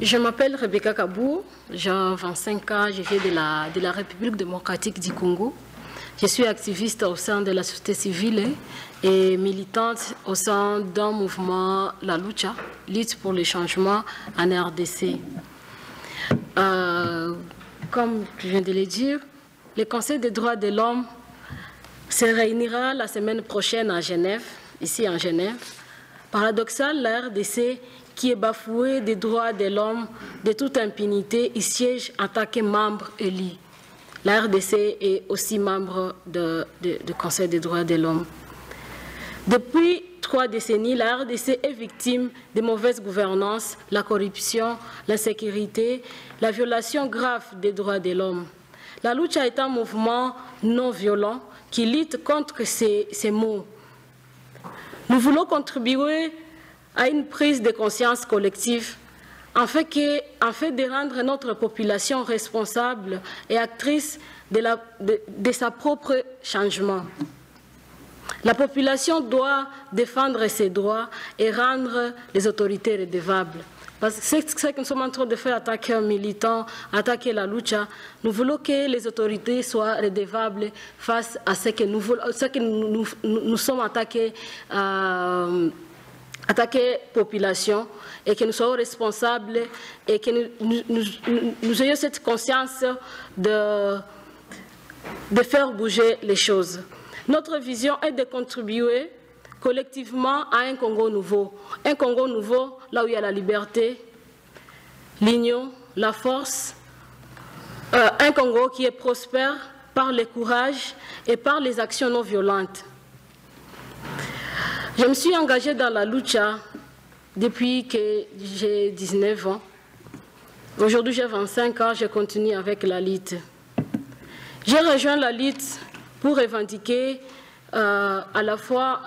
Je m'appelle Rebecca Kabou, j'ai 25 ans, je viens de la République démocratique du Congo. Je suis activiste au sein de la société civile et militante au sein d'un mouvement, la Lucha, lutte pour le changement en RDC. Comme je viens de le dire, le Conseil des droits de l'homme se réunira la semaine prochaine à Genève, ici en Genève. Paradoxal, la RDC, qui est bafouée des droits de l'homme de toute impunité, y siège en tant que membre élu. La RDC est aussi membre du Conseil des droits de l'homme. Depuis 3 décennies, la RDC est victime de mauvaise gouvernance, la corruption, l'insécurité, la violation grave des droits de l'homme. La Lucha est un mouvement non violent qui lutte contre ces maux. Nous voulons contribuer à une prise de conscience collective en fait de rendre notre population responsable et actrice de sa propre changement. La population doit défendre ses droits et rendre les autorités redevables. Parce que c'est ce que nous sommes en train de faire, attaquer un militant, attaquer la lucha. Nous voulons que les autorités soient redevables face à ce que nous sommes attaqués. Attaquer la population et que nous soyons responsables et que nous ayons cette conscience de faire bouger les choses. Notre vision est de contribuer collectivement à un Congo nouveau. Un Congo nouveau, là où il y a la liberté, l'union, la force. Un Congo qui est prospère par le courage et par les actions non violentes. Je me suis engagée dans la lucha depuis que j'ai 19 ans. Aujourd'hui, j'ai 25 ans, je continue avec la lutte. J'ai rejoint la lutte pour revendiquer à la fois,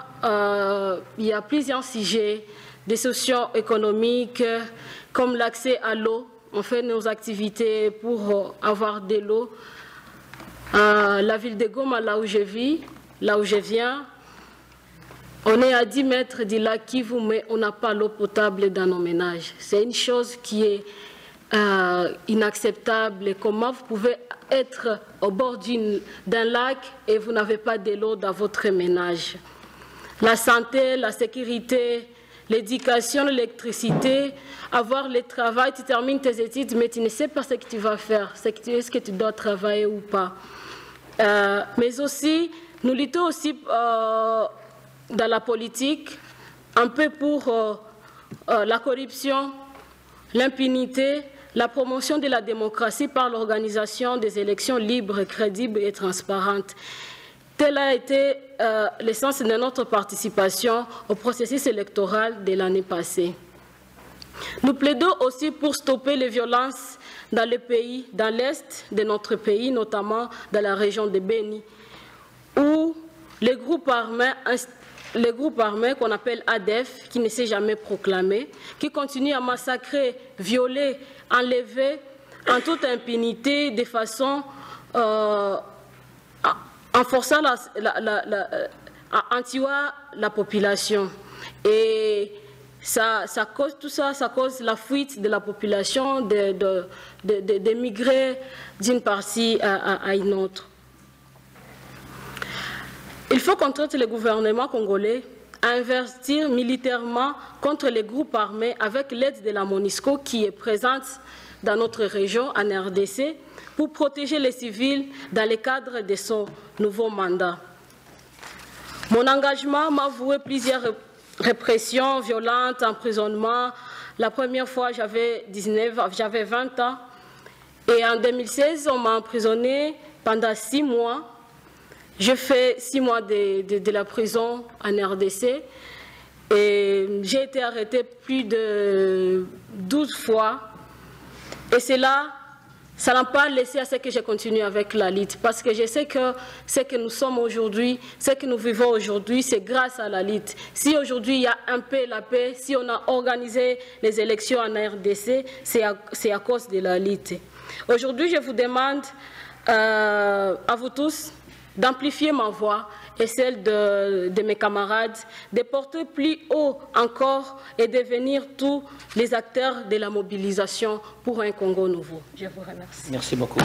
il y a plusieurs sujets, des socio-économiques, comme l'accès à l'eau. On fait nos activités pour avoir de l'eau. La ville de Goma, là où je vis, là où je viens, on est à 10 mètres du lac Kivu, mais on n'a pas l'eau potable dans nos ménages. C'est une chose qui est inacceptable. Comment vous pouvez être au bord d'un lac et vous n'avez pas de l'eau dans votre ménage? La santé, la sécurité, l'éducation, l'électricité, avoir le travail, tu termines tes études, mais tu ne sais pas ce que tu vas faire, est-ce que tu dois travailler ou pas. Mais aussi, nous luttons aussi dans la politique, un peu pour la corruption, l'impunité, la promotion de la démocratie par l'organisation des élections libres, crédibles et transparentes. Tel a été l'essence de notre participation au processus électoral de l'année passée. Nous plaidons aussi pour stopper les violences dans le pays, dans l'est de notre pays, notamment dans la région de Beni, où les groupes armés qu'on appelle ADF, qui ne s'est jamais proclamé, qui continuent à massacrer, violer, enlever en toute impunité, de façon en forçant à tuer la population. Et ça cause tout ça, ça cause la fuite de la population, de migrer d'une partie à une autre. Il faut qu'on traite le gouvernement congolais à investir militairement contre les groupes armés avec l'aide de la MONUSCO qui est présente dans notre région, en RDC, pour protéger les civils dans le cadre de son nouveau mandat. Mon engagement m'a voué plusieurs répressions violentes, emprisonnements. La première fois, j'avais 20 ans. Et en 2016, on m'a emprisonné pendant 6 mois. J'ai fait 6 mois de la prison en RDC et j'ai été arrêtée plus de 12 fois. Et cela, ça n'a pas laissé à ce que je continue avec la lutte. Parce que je sais que ce que nous sommes aujourd'hui, ce que nous vivons aujourd'hui, c'est grâce à la lutte. Si aujourd'hui il y a un peu la paix, si on a organisé les élections en RDC, c'est à cause de la lutte. Aujourd'hui, je vous demande à vous tous d'amplifier ma voix et celle de mes camarades de porter plus haut encore et devenir tous les acteurs de la mobilisation pour un Congo nouveau. Je vous remercie. Merci beaucoup.